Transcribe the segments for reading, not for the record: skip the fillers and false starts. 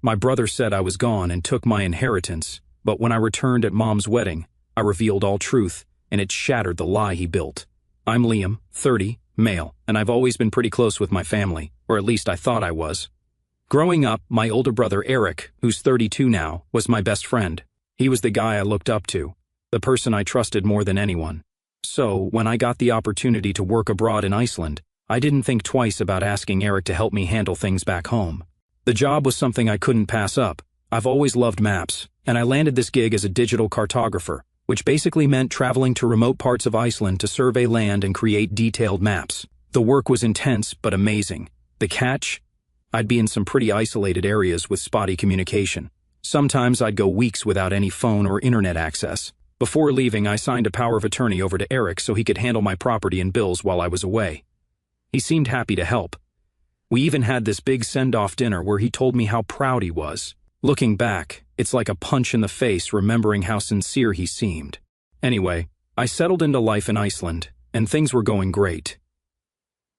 My brother said I was gone and took my inheritance, but when I returned at Mom's wedding, I revealed all truth, and it shattered the lie he built. I'm Liam, 30, male, and I've always been pretty close with my family, or at least I thought I was. Growing up, my older brother Eric, who's 32 now, was my best friend. He was the guy I looked up to, the person I trusted more than anyone. So, when I got the opportunity to work abroad in Iceland, I didn't think twice about asking Eric to help me handle things back home. The job was something I couldn't pass up. I've always loved maps, and I landed this gig as a digital cartographer, which basically meant traveling to remote parts of Iceland to survey land and create detailed maps. The work was intense but amazing. The catch? I'd be in some pretty isolated areas with spotty communication. Sometimes I'd go weeks without any phone or internet access. Before leaving, I signed a power of attorney over to Eric so he could handle my property and bills while I was away. He seemed happy to help. We even had this big send-off dinner where he told me how proud he was. Looking back, it's like a punch in the face remembering how sincere he seemed. Anyway, I settled into life in Iceland, and things were going great.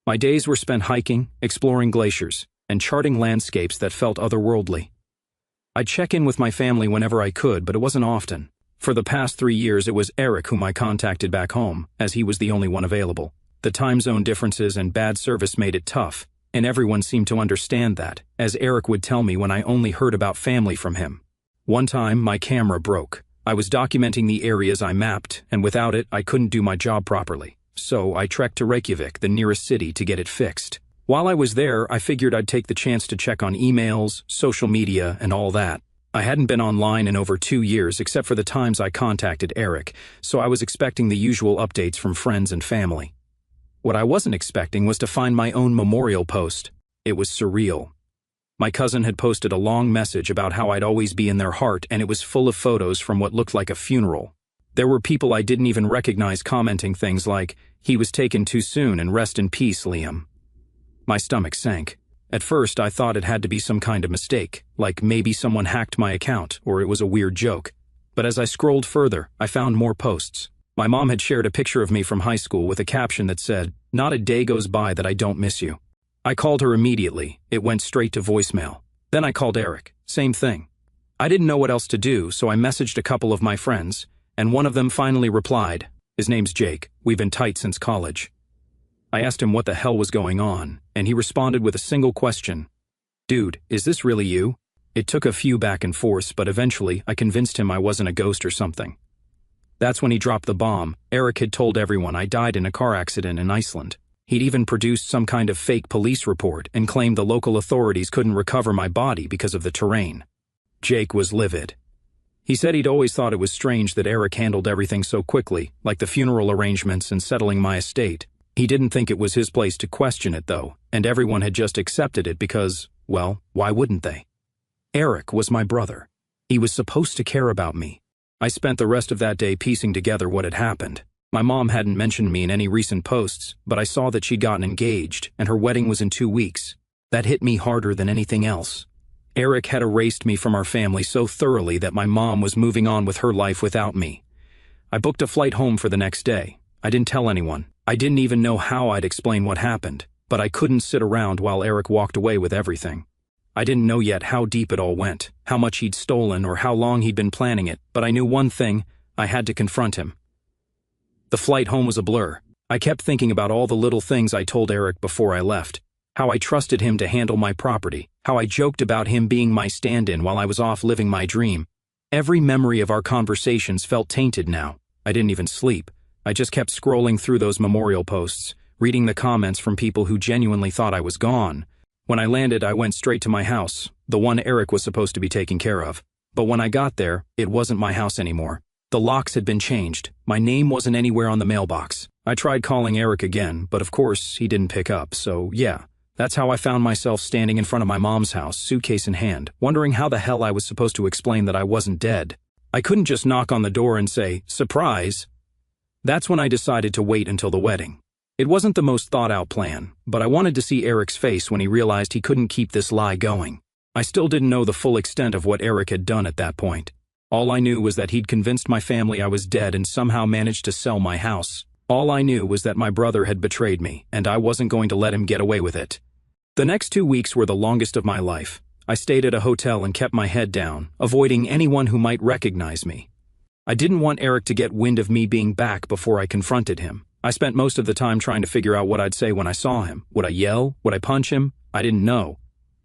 My days were spent hiking, exploring glaciers, and charting landscapes that felt otherworldly. I'd check in with my family whenever I could, but it wasn't often. For the past 3 years, it was Eric whom I contacted back home, as he was the only one available. The time zone differences and bad service made it tough, and everyone seemed to understand that, as Eric would tell me when I only heard about family from him. One time, my camera broke. I was documenting the areas I mapped, and without it, I couldn't do my job properly. So I trekked to Reykjavik, the nearest city, to get it fixed. While I was there, I figured I'd take the chance to check on emails, social media, and all that. I hadn't been online in over 2 years except for the times I contacted Eric, so I was expecting the usual updates from friends and family. What I wasn't expecting was to find my own memorial post. It was surreal. My cousin had posted a long message about how I'd always be in their heart, and it was full of photos from what looked like a funeral. There were people I didn't even recognize commenting things like, "He was taken too soon and rest in peace, Liam." My stomach sank. At first, I thought it had to be some kind of mistake, like maybe someone hacked my account or it was a weird joke. But as I scrolled further, I found more posts. My mom had shared a picture of me from high school with a caption that said, "Not a day goes by that I don't miss you." I called her immediately. It went straight to voicemail. Then I called Eric. Same thing. I didn't know what else to do, so I messaged a couple of my friends, and one of them finally replied. His name's Jake. We've been tight since college. I asked him what the hell was going on, and he responded with a single question. "Dude, is this really you?" It took a few back and forths, but eventually I convinced him I wasn't a ghost or something. That's when he dropped the bomb. Eric had told everyone I died in a car accident in Iceland. He'd even produced some kind of fake police report and claimed the local authorities couldn't recover my body because of the terrain. Jake was livid. He said he'd always thought it was strange that Eric handled everything so quickly, like the funeral arrangements and settling my estate. He didn't think it was his place to question it, though, and everyone had just accepted it because, well, why wouldn't they? Eric was my brother. He was supposed to care about me. I spent the rest of that day piecing together what had happened. My mom hadn't mentioned me in any recent posts, but I saw that she'd gotten engaged, and her wedding was in 2 weeks. That hit me harder than anything else. Eric had erased me from our family so thoroughly that my mom was moving on with her life without me. I booked a flight home for the next day. I didn't tell anyone. I didn't even know how I'd explain what happened, but I couldn't sit around while Eric walked away with everything. I didn't know yet how deep it all went, how much he'd stolen or how long he'd been planning it, but I knew one thing: I had to confront him. The flight home was a blur. I kept thinking about all the little things I told Eric before I left, how I trusted him to handle my property, how I joked about him being my stand-in while I was off living my dream. Every memory of our conversations felt tainted now. I didn't even sleep. I just kept scrolling through those memorial posts, reading the comments from people who genuinely thought I was gone. When I landed, I went straight to my house, the one Eric was supposed to be taking care of. But when I got there, it wasn't my house anymore. The locks had been changed. My name wasn't anywhere on the mailbox. I tried calling Eric again, but of course, he didn't pick up, so yeah. That's how I found myself standing in front of my mom's house, suitcase in hand, wondering how the hell I was supposed to explain that I wasn't dead. I couldn't just knock on the door and say, "Surprise!" That's when I decided to wait until the wedding. It wasn't the most thought-out plan, but I wanted to see Eric's face when he realized he couldn't keep this lie going. I still didn't know the full extent of what Eric had done at that point. All I knew was that he'd convinced my family I was dead and somehow managed to sell my house. All I knew was that my brother had betrayed me, and I wasn't going to let him get away with it. The next 2 weeks were the longest of my life. I stayed at a hotel and kept my head down, avoiding anyone who might recognize me. I didn't want Eric to get wind of me being back before I confronted him. I spent most of the time trying to figure out what I'd say when I saw him. Would I yell? Would I punch him? I didn't know.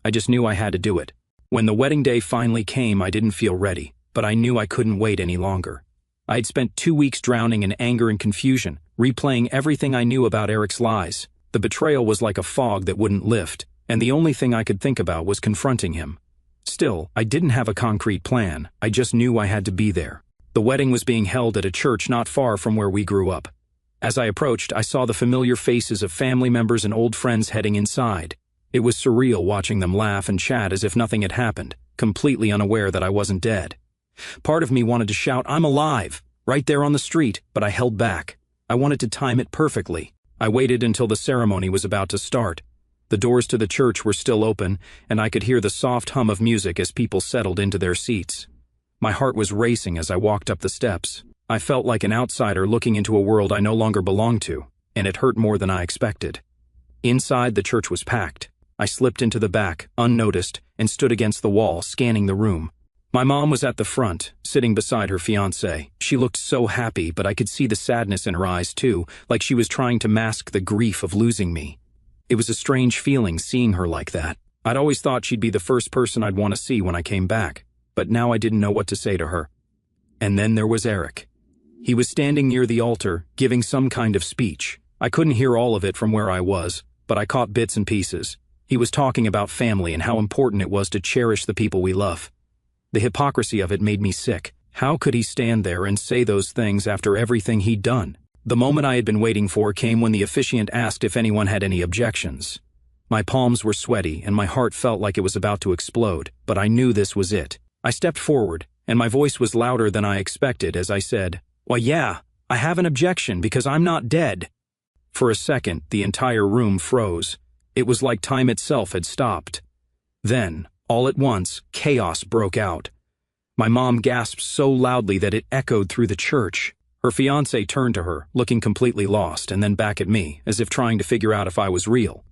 I just knew I had to do it. When the wedding day finally came, I didn't feel ready, but I knew I couldn't wait any longer. I had spent 2 weeks drowning in anger and confusion, replaying everything I knew about Eric's lies. The betrayal was like a fog that wouldn't lift, and the only thing I could think about was confronting him. Still, I didn't have a concrete plan. I just knew I had to be there. The wedding was being held at a church not far from where we grew up. As I approached, I saw the familiar faces of family members and old friends heading inside. It was surreal watching them laugh and chat as if nothing had happened, completely unaware that I wasn't dead. Part of me wanted to shout, "I'm alive!" right there on the street, but I held back. I wanted to time it perfectly. I waited until the ceremony was about to start. The doors to the church were still open, and I could hear the soft hum of music as people settled into their seats. My heart was racing as I walked up the steps. I felt like an outsider looking into a world I no longer belonged to, and it hurt more than I expected. Inside, the church was packed. I slipped into the back, unnoticed, and stood against the wall, scanning the room. My mom was at the front, sitting beside her fiancé. She looked so happy, but I could see the sadness in her eyes too, like she was trying to mask the grief of losing me. It was a strange feeling seeing her like that. I'd always thought she'd be the first person I'd want to see when I came back, but now I didn't know what to say to her. And then there was Eric. He was standing near the altar, giving some kind of speech. I couldn't hear all of it from where I was, but I caught bits and pieces. He was talking about family and how important it was to cherish the people we love. The hypocrisy of it made me sick. How could he stand there and say those things after everything he'd done? The moment I had been waiting for came when the officiant asked if anyone had any objections. My palms were sweaty and my heart felt like it was about to explode, but I knew this was it. I stepped forward, and my voice was louder than I expected as I said, "Well, yeah, I have an objection because I'm not dead." For a second, the entire room froze. It was like time itself had stopped. Then, all at once, chaos broke out. My mom gasped so loudly that it echoed through the church. Her fiancé turned to her, looking completely lost, and then back at me, as if trying to figure out if I was real.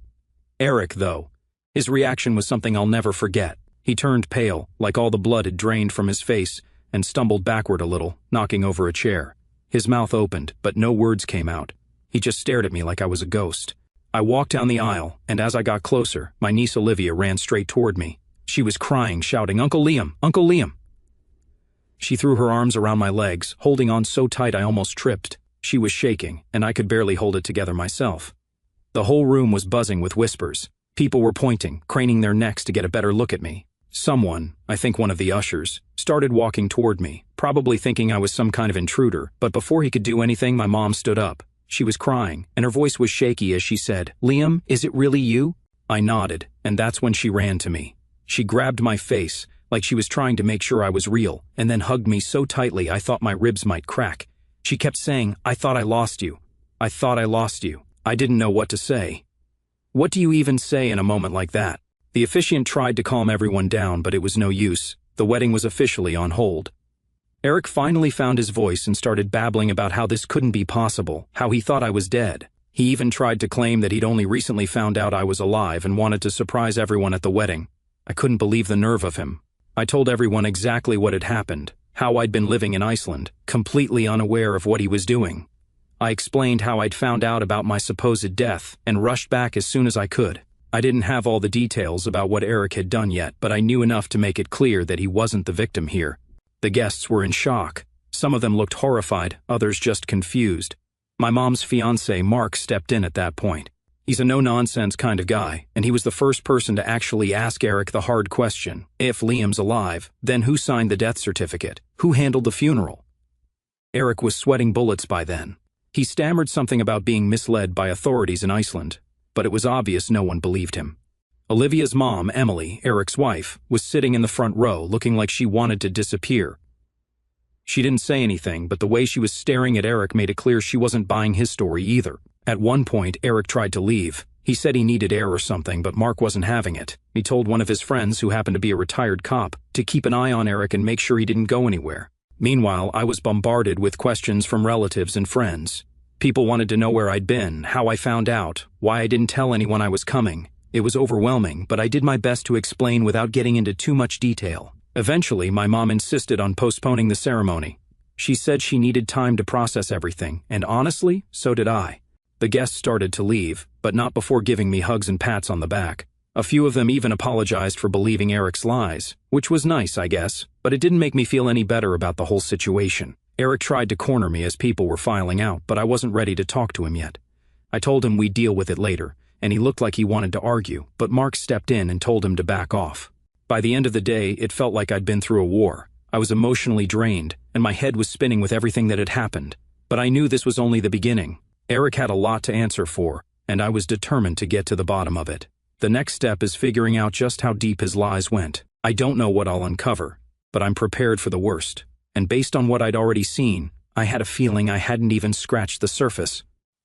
Eric, though. His reaction was something I'll never forget. He turned pale, like all the blood had drained from his face, and stumbled backward a little, knocking over a chair. His mouth opened, but no words came out. He just stared at me like I was a ghost. I walked down the aisle, and as I got closer, my niece Olivia ran straight toward me. She was crying, shouting, "Uncle Liam! Uncle Liam!" She threw her arms around my legs, holding on so tight I almost tripped. She was shaking, and I could barely hold it together myself. The whole room was buzzing with whispers. People were pointing, craning their necks to get a better look at me. Someone, I think one of the ushers, started walking toward me, probably thinking I was some kind of intruder, but before he could do anything, my mom stood up. She was crying, and her voice was shaky as she said, "Liam, is it really you?" I nodded, and that's when she ran to me. She grabbed my face, like she was trying to make sure I was real, and then hugged me so tightly I thought my ribs might crack. She kept saying, "I thought I lost you. I thought I lost you." I didn't know what to say. What do you even say in a moment like that? The officiant tried to calm everyone down, but it was no use. The wedding was officially on hold. Eric finally found his voice and started babbling about how this couldn't be possible, how he thought I was dead. He even tried to claim that he'd only recently found out I was alive and wanted to surprise everyone at the wedding. I couldn't believe the nerve of him. I told everyone exactly what had happened, how I'd been living in Iceland, completely unaware of what he was doing. I explained how I'd found out about my supposed death and rushed back as soon as I could. I didn't have all the details about what Eric had done yet, but I knew enough to make it clear that he wasn't the victim here. The guests were in shock. Some of them looked horrified, others just confused. My mom's fiancé, Mark, stepped in at that point. He's a no-nonsense kind of guy, and he was the first person to actually ask Eric the hard question. If Liam's alive, then who signed the death certificate? Who handled the funeral? Eric was sweating bullets by then. He stammered something about being misled by authorities in Iceland, but it was obvious no one believed him. Olivia's mom, Emily, Eric's wife, was sitting in the front row looking like she wanted to disappear. She didn't say anything, but the way she was staring at Eric made it clear she wasn't buying his story either. At one point, Eric tried to leave. He said he needed air or something, but Mark wasn't having it. He told one of his friends, who happened to be a retired cop, to keep an eye on Eric and make sure he didn't go anywhere. Meanwhile, I was bombarded with questions from relatives and friends. People wanted to know where I'd been, how I found out, why I didn't tell anyone I was coming. It was overwhelming, but I did my best to explain without getting into too much detail. Eventually, my mom insisted on postponing the ceremony. She said she needed time to process everything, and honestly, so did I. The guests started to leave, but not before giving me hugs and pats on the back. A few of them even apologized for believing Eric's lies, which was nice, I guess, but it didn't make me feel any better about the whole situation. Eric tried to corner me as people were filing out, but I wasn't ready to talk to him yet. I told him we'd deal with it later, and he looked like he wanted to argue, but Mark stepped in and told him to back off. By the end of the day, it felt like I'd been through a war. I was emotionally drained, and my head was spinning with everything that had happened. But I knew this was only the beginning. Eric had a lot to answer for, and I was determined to get to the bottom of it. The next step is figuring out just how deep his lies went. I don't know what I'll uncover, but I'm prepared for the worst. And based on what I'd already seen, I had a feeling I hadn't even scratched the surface.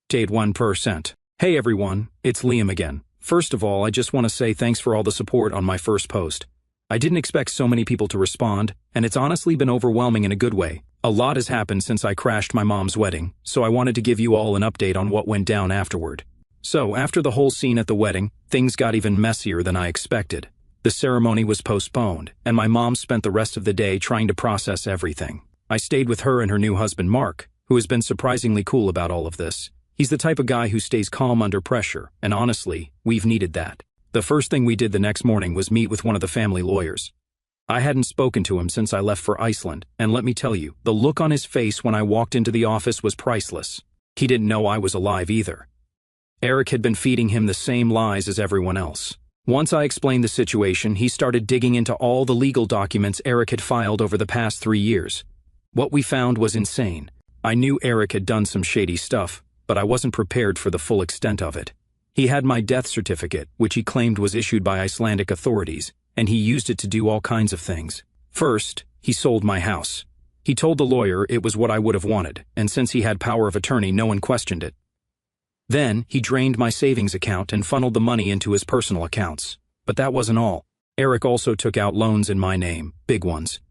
Date 1%. Hey everyone, it's Liam again. First of all, I just want to say thanks for all the support on my first post. I didn't expect so many people to respond, and it's honestly been overwhelming in a good way. A lot has happened since I crashed my mom's wedding, so I wanted to give you all an update on what went down afterward. So, after the whole scene at the wedding, things got even messier than I expected. The ceremony was postponed, and my mom spent the rest of the day trying to process everything. I stayed with her and her new husband Mark, who has been surprisingly cool about all of this. He's the type of guy who stays calm under pressure, and honestly, we've needed that. The first thing we did the next morning was meet with one of the family lawyers. I hadn't spoken to him since I left for Iceland, and let me tell you, the look on his face when I walked into the office was priceless. He didn't know I was alive either. Eric had been feeding him the same lies as everyone else. Once I explained the situation, he started digging into all the legal documents Eric had filed over the past 3 years. What we found was insane. I knew Eric had done some shady stuff, but I wasn't prepared for the full extent of it. He had my death certificate, which he claimed was issued by Icelandic authorities, and he used it to do all kinds of things. First, he sold my house. He told the lawyer it was what I would have wanted, and since he had power of attorney, no one questioned it. Then, he drained my savings account and funneled the money into his personal accounts. But that wasn't all. Eric also took out loans in my name, big ones.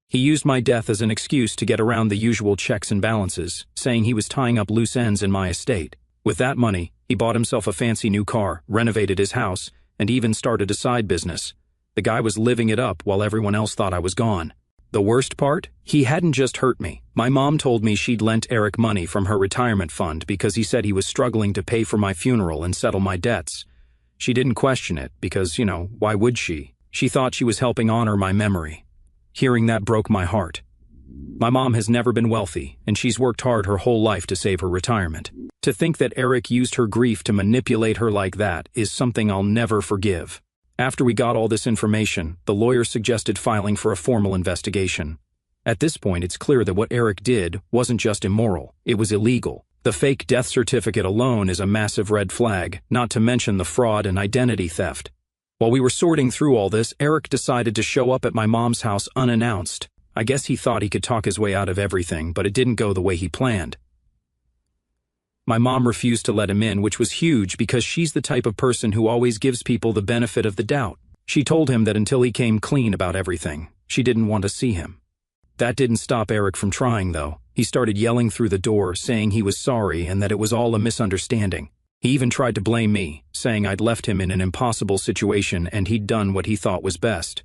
He used my death as an excuse to get around the usual checks and balances, saying he was tying up loose ends in my estate. With that money, he bought himself a fancy new car, renovated his house, and even started a side business. The guy was living it up while everyone else thought I was gone. The worst part? He hadn't just hurt me. My mom told me she'd lent Eric money from her retirement fund because he said he was struggling to pay for my funeral and settle my debts. She didn't question it because, why would she? She thought she was helping honor my memory. Hearing that broke my heart. My mom has never been wealthy, and she's worked hard her whole life to save her retirement. To think that Eric used her grief to manipulate her like that is something I'll never forgive. After we got all this information, the lawyer suggested filing for a formal investigation. At this point, it's clear that what Eric did wasn't just immoral, it was illegal. The fake death certificate alone is a massive red flag, not to mention the fraud and identity theft. While we were sorting through all this, Eric decided to show up at my mom's house unannounced. I guess he thought he could talk his way out of everything, but it didn't go the way he planned. My mom refused to let him in, which was huge because she's the type of person who always gives people the benefit of the doubt. She told him that until he came clean about everything, she didn't want to see him. That didn't stop Eric from trying, though. He started yelling through the door, saying he was sorry and that it was all a misunderstanding. He even tried to blame me, saying I'd left him in an impossible situation and he'd done what he thought was best.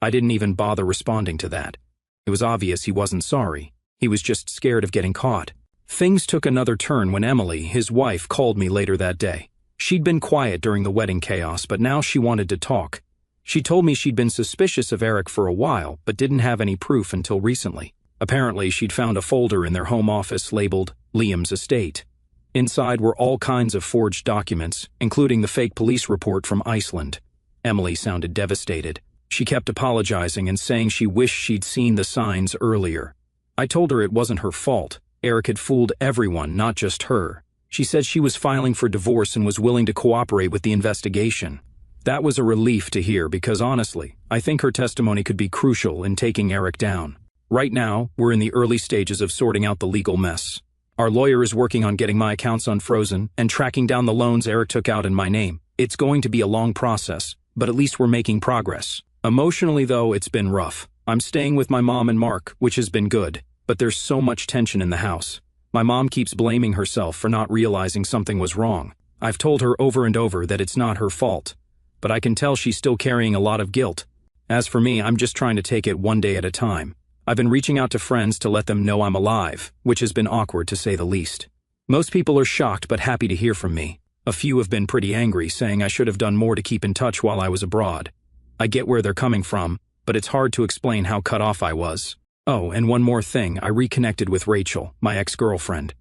I didn't even bother responding to that. It was obvious he wasn't sorry. He was just scared of getting caught. Things took another turn when Emily, his wife, called me later that day. She'd been quiet during the wedding chaos, but now she wanted to talk. She told me she'd been suspicious of Eric for a while, but didn't have any proof until recently. Apparently, she'd found a folder in their home office labeled Liam's Estate. Inside were all kinds of forged documents, including the fake police report from Iceland. Emily sounded devastated. She kept apologizing and saying she wished she'd seen the signs earlier. I told her it wasn't her fault. Eric had fooled everyone, not just her. She said she was filing for divorce and was willing to cooperate with the investigation. That was a relief to hear because honestly, I think her testimony could be crucial in taking Eric down. Right now, we're in the early stages of sorting out the legal mess. Our lawyer is working on getting my accounts unfrozen and tracking down the loans Eric took out in my name. It's going to be a long process, but at least we're making progress. Emotionally, though, it's been rough. I'm staying with my mom and Mark, which has been good. But there's so much tension in the house. My mom keeps blaming herself for not realizing something was wrong. I've told her over and over that it's not her fault, but I can tell she's still carrying a lot of guilt. As for me, I'm just trying to take it one day at a time. I've been reaching out to friends to let them know I'm alive, which has been awkward to say the least. Most people are shocked but happy to hear from me. A few have been pretty angry, saying I should have done more to keep in touch while I was abroad. I get where they're coming from, but it's hard to explain how cut off I was. Oh, and one more thing, I reconnected with Rachel, my ex-girlfriend.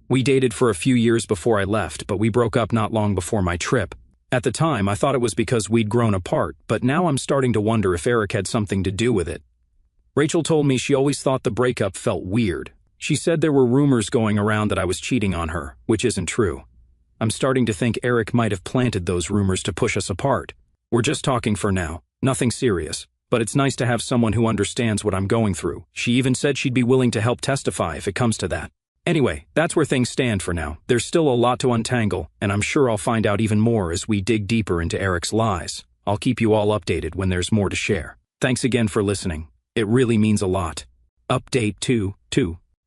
We dated for a few years before I left, but we broke up not long before my trip. At the time, I thought it was because we'd grown apart, but now I'm starting to wonder if Eric had something to do with it. Rachel told me she always thought the breakup felt weird. She said there were rumors going around that I was cheating on her, which isn't true. I'm starting to think Eric might have planted those rumors to push us apart. We're just talking for now, nothing serious, but it's nice to have someone who understands what I'm going through. She even said she'd be willing to help testify if it comes to that. Anyway, that's where things stand for now. There's still a lot to untangle, and I'm sure I'll find out even more as we dig deeper into Eric's lies. I'll keep you all updated when there's more to share. Thanks again for listening. It really means a lot. Update 2.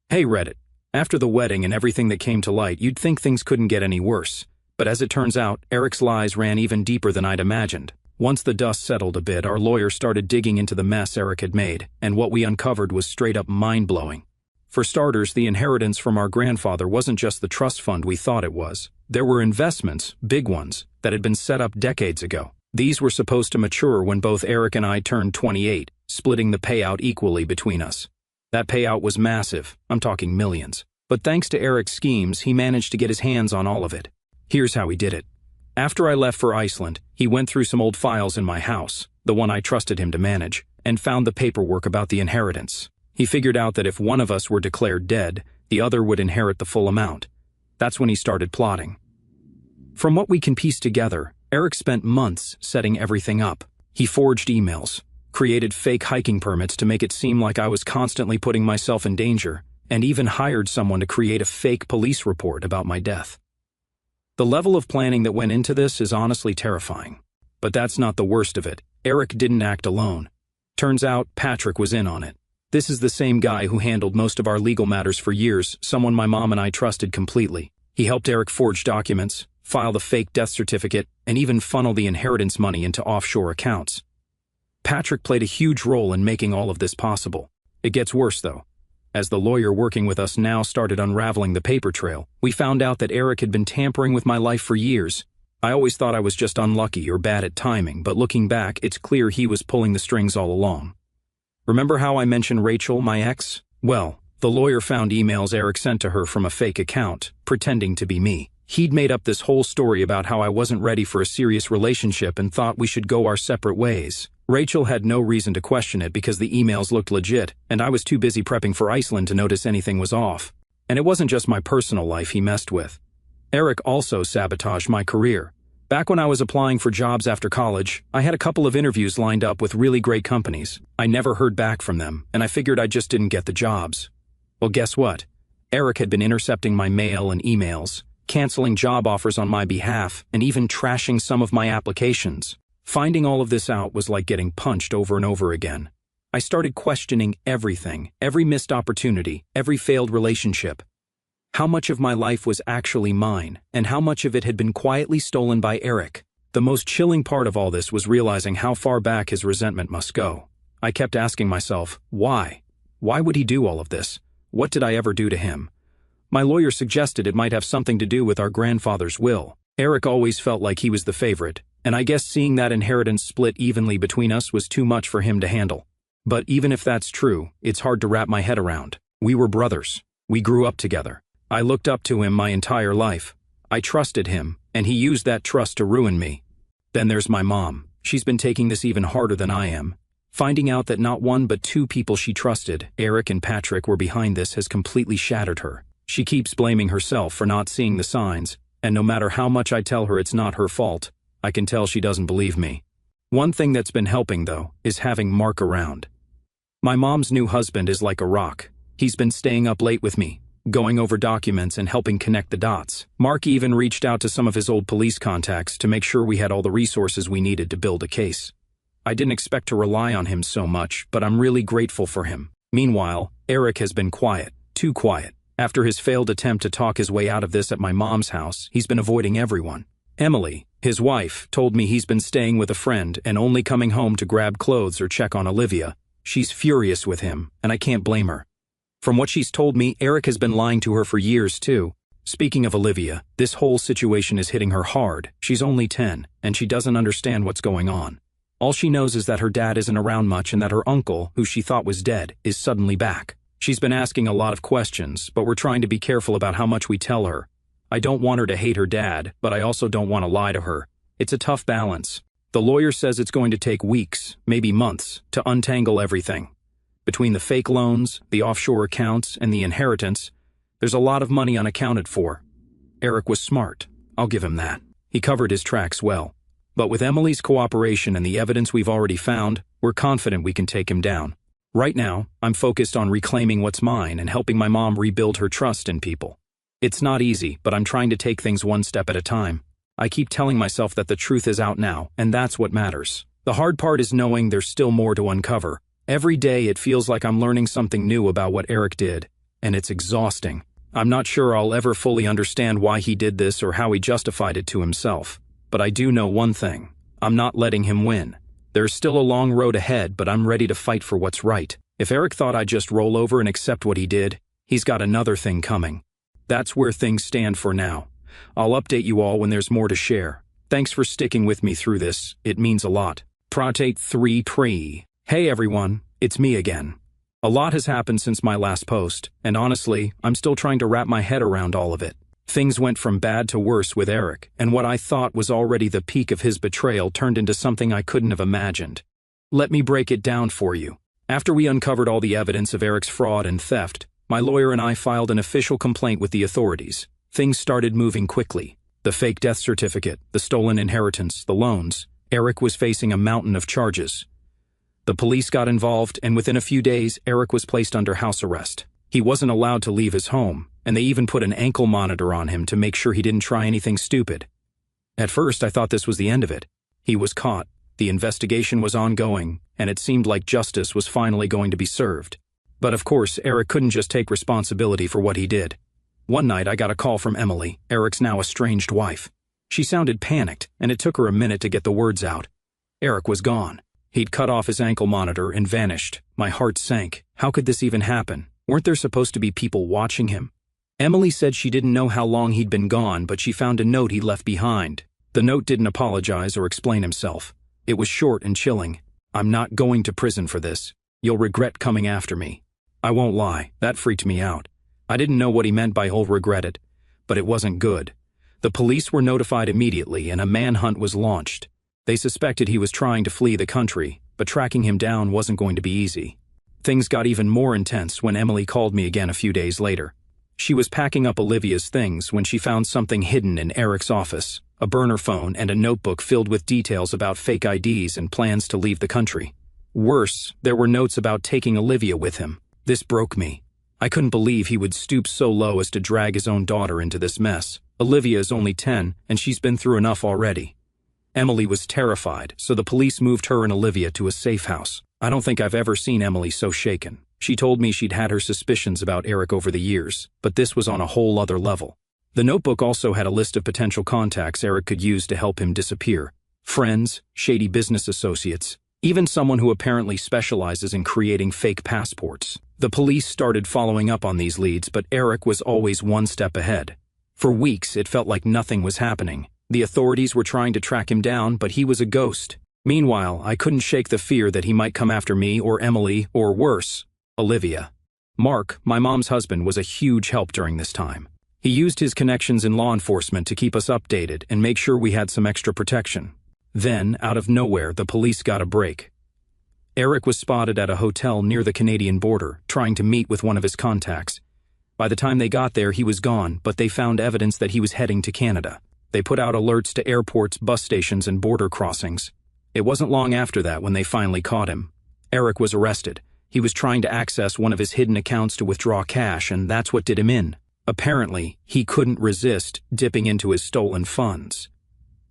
Hey Reddit. After the wedding and everything that came to light, you'd think things couldn't get any worse. But as it turns out, Eric's lies ran even deeper than I'd imagined. Once the dust settled a bit, our lawyer started digging into the mess Eric had made, and what we uncovered was straight up mind-blowing. For starters, the inheritance from our grandfather wasn't just the trust fund we thought it was. There were investments, big ones, that had been set up decades ago. These were supposed to mature when both Eric and I turned 28, splitting the payout equally between us. That payout was massive, I'm talking millions. But thanks to Eric's schemes, he managed to get his hands on all of it. Here's how he did it. After I left for Iceland, he went through some old files in my house, the one I trusted him to manage, and found the paperwork about the inheritance. He figured out that if one of us were declared dead, the other would inherit the full amount. That's when he started plotting. From what we can piece together, Eric spent months setting everything up. He forged emails, created fake hiking permits to make it seem like I was constantly putting myself in danger, and even hired someone to create a fake police report about my death. The level of planning that went into this is honestly terrifying. But that's not the worst of it. Eric didn't act alone. Turns out Patrick was in on it. This is the same guy who handled most of our legal matters for years, someone my mom and I trusted completely. He helped Eric forge documents, file the fake death certificate, and even funnel the inheritance money into offshore accounts. Patrick played a huge role in making all of this possible. It gets worse, though. As the lawyer working with us now started unraveling the paper trail, we found out that Eric had been tampering with my life for years. I always thought I was just unlucky or bad at timing, but looking back, it's clear he was pulling the strings all along. Remember how I mentioned Rachel, my ex? Well, the lawyer found emails Eric sent to her from a fake account, pretending to be me. He'd made up this whole story about how I wasn't ready for a serious relationship and thought we should go our separate ways. Rachel had no reason to question it because the emails looked legit, and I was too busy prepping for Iceland to notice anything was off. And it wasn't just my personal life he messed with. Eric also sabotaged my career. Back when I was applying for jobs after college, I had a couple of interviews lined up with really great companies. I never heard back from them, and I figured I just didn't get the jobs. Well, guess what? Eric had been intercepting my mail and emails, canceling job offers on my behalf, and even trashing some of my applications. Finding all of this out was like getting punched over and over again. I started questioning everything, every missed opportunity, every failed relationship. How much of my life was actually mine, and how much of it had been quietly stolen by Eric? The most chilling part of all this was realizing how far back his resentment must go. I kept asking myself, why? Why would he do all of this? What did I ever do to him? My lawyer suggested it might have something to do with our grandfather's will. Eric always felt like he was the favorite, and I guess seeing that inheritance split evenly between us was too much for him to handle. But even if that's true, it's hard to wrap my head around. We were brothers. We grew up together. I looked up to him my entire life. I trusted him, and he used that trust to ruin me. Then there's my mom. She's been taking this even harder than I am. Finding out that not one but two people she trusted, Eric and Patrick, were behind this has completely shattered her. She keeps blaming herself for not seeing the signs, and no matter how much I tell her it's not her fault, I can tell she doesn't believe me. One thing that's been helping, though, is having Mark around. My mom's new husband is like a rock. He's been staying up late with me, going over documents and helping connect the dots. Mark even reached out to some of his old police contacts to make sure we had all the resources we needed to build a case. I didn't expect to rely on him so much, but I'm really grateful for him. Meanwhile, Eric has been quiet, too quiet. After his failed attempt to talk his way out of this at my mom's house, he's been avoiding everyone. Emily, His wife told me he's been staying with a friend and only coming home to grab clothes or check on Olivia. She's furious with him, and I can't blame her. From what she's told me, Eric has been lying to her for years too. Speaking of Olivia, this whole situation is hitting her hard. She's only 10, and she doesn't understand what's going on. All she knows is that her dad isn't around much and that her uncle, who she thought was dead, is suddenly back. She's been asking a lot of questions, but we're trying to be careful about how much we tell her. I don't want her to hate her dad, but I also don't want to lie to her. It's a tough balance. The lawyer says it's going to take weeks, maybe months, to untangle everything. Between the fake loans, the offshore accounts, and the inheritance, there's a lot of money unaccounted for. Eric was smart. I'll give him that. He covered his tracks well. But with Emily's cooperation and the evidence we've already found, we're confident we can take him down. Right now, I'm focused on reclaiming what's mine and helping my mom rebuild her trust in people. It's not easy, but I'm trying to take things one step at a time. I keep telling myself that the truth is out now, and that's what matters. The hard part is knowing there's still more to uncover. Every day it feels like I'm learning something new about what Eric did, and it's exhausting. I'm not sure I'll ever fully understand why he did this or how he justified it to himself. But I do know one thing. I'm not letting him win. There's still a long road ahead, but I'm ready to fight for what's right. If Eric thought I'd just roll over and accept what he did, he's got another thing coming. That's where things stand for now. I'll update you all when there's more to share. Thanks for sticking with me through this. It means a lot. Pratate 3 Hey everyone, it's me again. A lot has happened since my last post, and honestly, I'm still trying to wrap my head around all of it. Things went from bad to worse with Eric, and what I thought was already the peak of his betrayal turned into something I couldn't have imagined. Let me break it down for you. After we uncovered all the evidence of Eric's fraud and theft, my lawyer and I filed an official complaint with the authorities. Things started moving quickly. The fake death certificate, the stolen inheritance, the loans. Eric was facing a mountain of charges. The police got involved, and within a few days, Eric was placed under house arrest. He wasn't allowed to leave his home, and they even put an ankle monitor on him to make sure he didn't try anything stupid. At first, I thought this was the end of it. He was caught, the investigation was ongoing, and it seemed like justice was finally going to be served. But of course, Eric couldn't just take responsibility for what he did. One night, I got a call from Emily, Eric's now estranged wife. She sounded panicked, and it took her a minute to get the words out. Eric was gone. He'd cut off his ankle monitor and vanished. My heart sank. How could this even happen? Weren't there supposed to be people watching him? Emily said she didn't know how long he'd been gone, but she found a note he'd left behind. The note didn't apologize or explain himself. It was short and chilling. I'm not going to prison for this. You'll regret coming after me. I won't lie, that freaked me out. I didn't know what he meant by "he'll regret it," but it wasn't good. The police were notified immediately and a manhunt was launched. They suspected he was trying to flee the country, but tracking him down wasn't going to be easy. Things got even more intense when Emily called me again a few days later. She was packing up Olivia's things when she found something hidden in Eric's office, a burner phone and a notebook filled with details about fake IDs and plans to leave the country. Worse, there were notes about taking Olivia with him. This broke me. I couldn't believe he would stoop so low as to drag his own daughter into this mess. Olivia is only 10, and she's been through enough already. Emily was terrified, so the police moved her and Olivia to a safe house. I don't think I've ever seen Emily so shaken. She told me she'd had her suspicions about Eric over the years, but this was on a whole other level. The notebook also had a list of potential contacts Eric could use to help him disappear. Friends, shady business associates, even someone who apparently specializes in creating fake passports. The police started following up on these leads, but Eric was always one step ahead. For weeks, it felt like nothing was happening. The authorities were trying to track him down, but he was a ghost. Meanwhile, I couldn't shake the fear that he might come after me or Emily, or worse, Olivia. Mark, my mom's husband, was a huge help during this time. He used his connections in law enforcement to keep us updated and make sure we had some extra protection. Then, out of nowhere, the police got a break. Eric was spotted at a hotel near the Canadian border, trying to meet with one of his contacts. By the time they got there, he was gone, but they found evidence that he was heading to Canada. They put out alerts to airports, bus stations, and border crossings. It wasn't long after that when they finally caught him. Eric was arrested. He was trying to access one of his hidden accounts to withdraw cash, and that's what did him in. Apparently, he couldn't resist dipping into his stolen funds.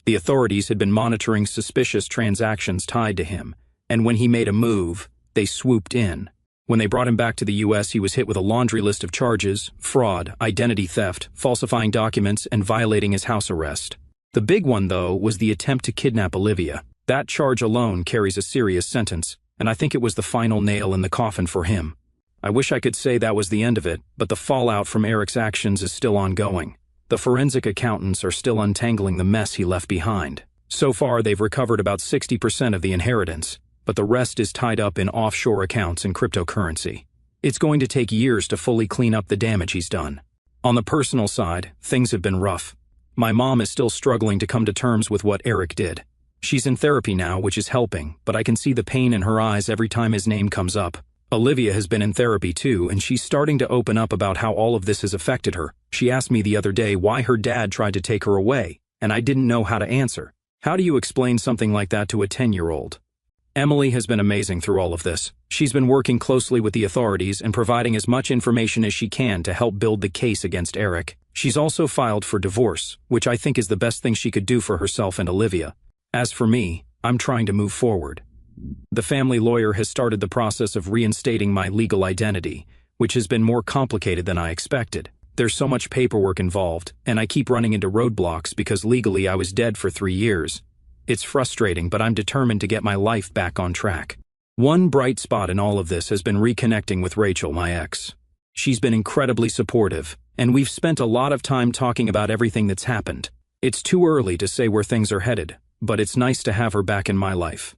The authorities had been monitoring suspicious transactions tied to him, and when he made a move, they swooped in. When they brought him back to the U.S., he was hit with a laundry list of charges: fraud, identity theft, falsifying documents, and violating his house arrest. The big one, though, was the attempt to kidnap Olivia. That charge alone carries a serious sentence, and I think it was the final nail in the coffin for him. I wish I could say that was the end of it, but the fallout from Eric's actions is still ongoing. The forensic accountants are still untangling the mess he left behind. So far, they've recovered about 60% of the inheritance, but the rest is tied up in offshore accounts and cryptocurrency. It's going to take years to fully clean up the damage he's done. On the personal side, things have been rough. My mom is still struggling to come to terms with what Eric did. She's in therapy now, which is helping, but I can see the pain in her eyes every time his name comes up. Olivia has been in therapy too, and she's starting to open up about how all of this has affected her. She asked me the other day why her dad tried to take her away, and I didn't know how to answer. How do you explain something like that to a 10-year-old? Emily has been amazing through all of this. She's been working closely with the authorities and providing as much information as she can to help build the case against Eric. She's also filed for divorce, which I think is the best thing she could do for herself and Olivia. As for me, I'm trying to move forward. The family lawyer has started the process of reinstating my legal identity, which has been more complicated than I expected. There's so much paperwork involved, and I keep running into roadblocks because legally I was dead for 3 years. It's frustrating, but I'm determined to get my life back on track. One bright spot in all of this has been reconnecting with Rachel, my ex. She's been incredibly supportive, and we've spent a lot of time talking about everything that's happened. It's too early to say where things are headed, but it's nice to have her back in my life.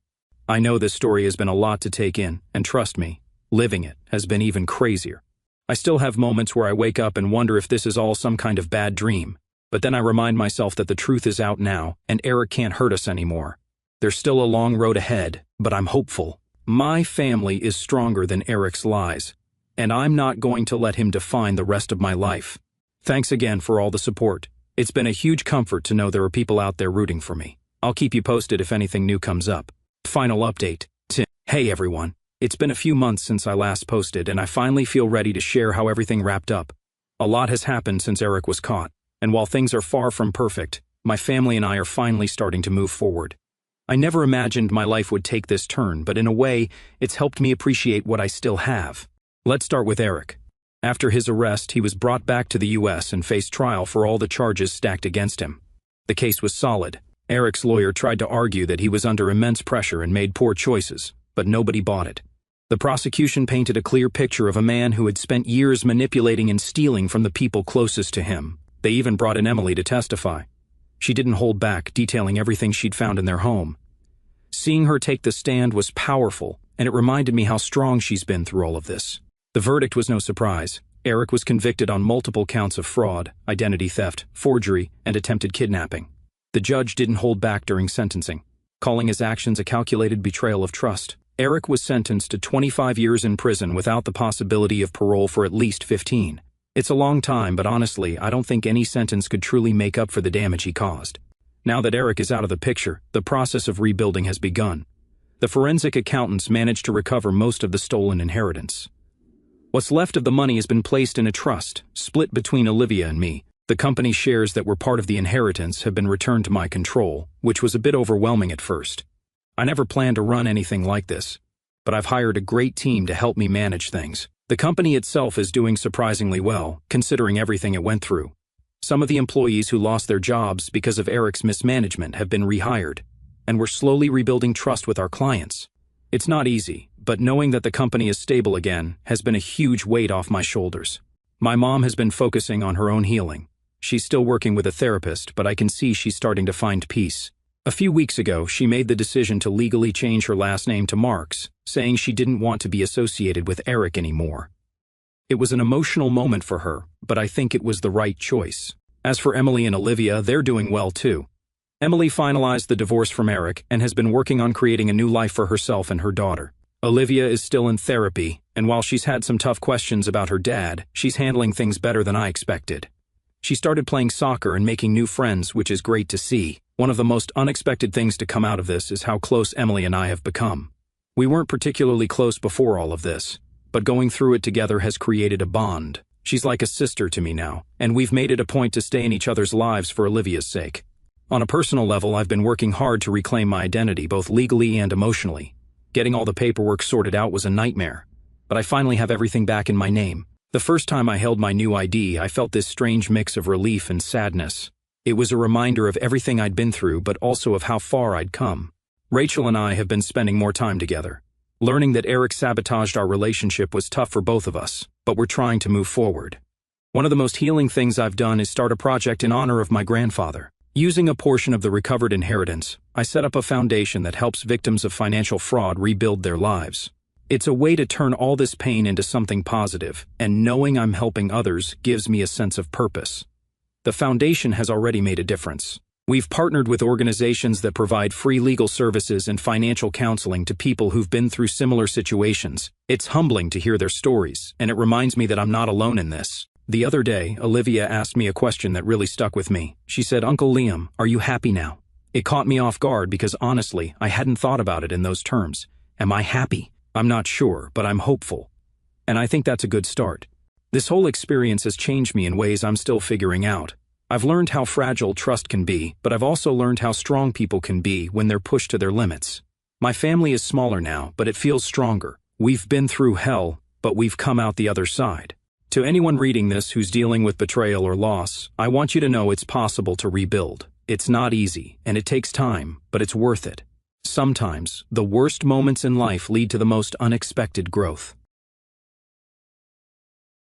I know this story has been a lot to take in, and trust me, living it has been even crazier. I still have moments where I wake up and wonder if this is all some kind of bad dream, but then I remind myself that the truth is out now, and Eric can't hurt us anymore. There's still a long road ahead, but I'm hopeful. My family is stronger than Eric's lies, and I'm not going to let him define the rest of my life. Thanks again for all the support. It's been a huge comfort to know there are people out there rooting for me. I'll keep you posted if anything new comes up. Final update. Hey everyone. It's been a few months since I last posted, and I finally feel ready to share how everything wrapped up. A lot has happened since Eric was caught, and while things are far from perfect, my family and I are finally starting to move forward. I never imagined my life would take this turn, but in a way, it's helped me appreciate what I still have. Let's start with Eric. After his arrest, he was brought back to the US and faced trial for all the charges stacked against him. The case was solid. Eric's lawyer tried to argue that he was under immense pressure and made poor choices, but nobody bought it. The prosecution painted a clear picture of a man who had spent years manipulating and stealing from the people closest to him. They even brought in Emily to testify. She didn't hold back, detailing everything she'd found in their home. Seeing her take the stand was powerful, and it reminded me how strong she's been through all of this. The verdict was no surprise. Eric was convicted on multiple counts of fraud, identity theft, forgery, and attempted kidnapping. The judge didn't hold back during sentencing, calling his actions a calculated betrayal of trust. Eric was sentenced to 25 years in prison without the possibility of parole for at least 15. It's a long time, but honestly, I don't think any sentence could truly make up for the damage he caused. Now that Eric is out of the picture, the process of rebuilding has begun. The forensic accountants managed to recover most of the stolen inheritance. What's left of the money has been placed in a trust, split between Olivia and me. The company shares that were part of the inheritance have been returned to my control, which was a bit overwhelming at first. I never planned to run anything like this, but I've hired a great team to help me manage things. The company itself is doing surprisingly well, considering everything it went through. Some of the employees who lost their jobs because of Eric's mismanagement have been rehired, and we're slowly rebuilding trust with our clients. It's not easy, but knowing that the company is stable again has been a huge weight off my shoulders. My mom has been focusing on her own healing. She's still working with a therapist, but I can see she's starting to find peace. A few weeks ago, she made the decision to legally change her last name to Marks, saying she didn't want to be associated with Eric anymore. It was an emotional moment for her, but I think it was the right choice. As for Emily and Olivia, they're doing well too. Emily finalized the divorce from Eric and has been working on creating a new life for herself and her daughter. Olivia is still in therapy, and while she's had some tough questions about her dad, she's handling things better than I expected. She started playing soccer and making new friends, which is great to see. One of the most unexpected things to come out of this is how close Emily and I have become. We weren't particularly close before all of this, but going through it together has created a bond. She's like a sister to me now, and we've made it a point to stay in each other's lives for Olivia's sake. On a personal level, I've been working hard to reclaim my identity, both legally and emotionally. Getting all the paperwork sorted out was a nightmare, but I finally have everything back in my name. The first time I held my new ID, I felt this strange mix of relief and sadness. It was a reminder of everything I'd been through, but also of how far I'd come. Rachel and I have been spending more time together. Learning that Eric sabotaged our relationship was tough for both of us, but we're trying to move forward. One of the most healing things I've done is start a project in honor of my grandfather. Using a portion of the recovered inheritance, I set up a foundation that helps victims of financial fraud rebuild their lives. It's a way to turn all this pain into something positive, and knowing I'm helping others gives me a sense of purpose. The foundation has already made a difference. We've partnered with organizations that provide free legal services and financial counseling to people who've been through similar situations. It's humbling to hear their stories, and it reminds me that I'm not alone in this. The other day, Olivia asked me a question that really stuck with me. She said, "Uncle Liam, are you happy now?" It caught me off guard because honestly, I hadn't thought about it in those terms. Am I happy? I'm not sure, but I'm hopeful. And I think that's a good start. This whole experience has changed me in ways I'm still figuring out. I've learned how fragile trust can be, but I've also learned how strong people can be when they're pushed to their limits. My family is smaller now, but it feels stronger. We've been through hell, but we've come out the other side. To anyone reading this who's dealing with betrayal or loss, I want you to know it's possible to rebuild. It's not easy, and it takes time, but it's worth it. Sometimes, the worst moments in life lead to the most unexpected growth.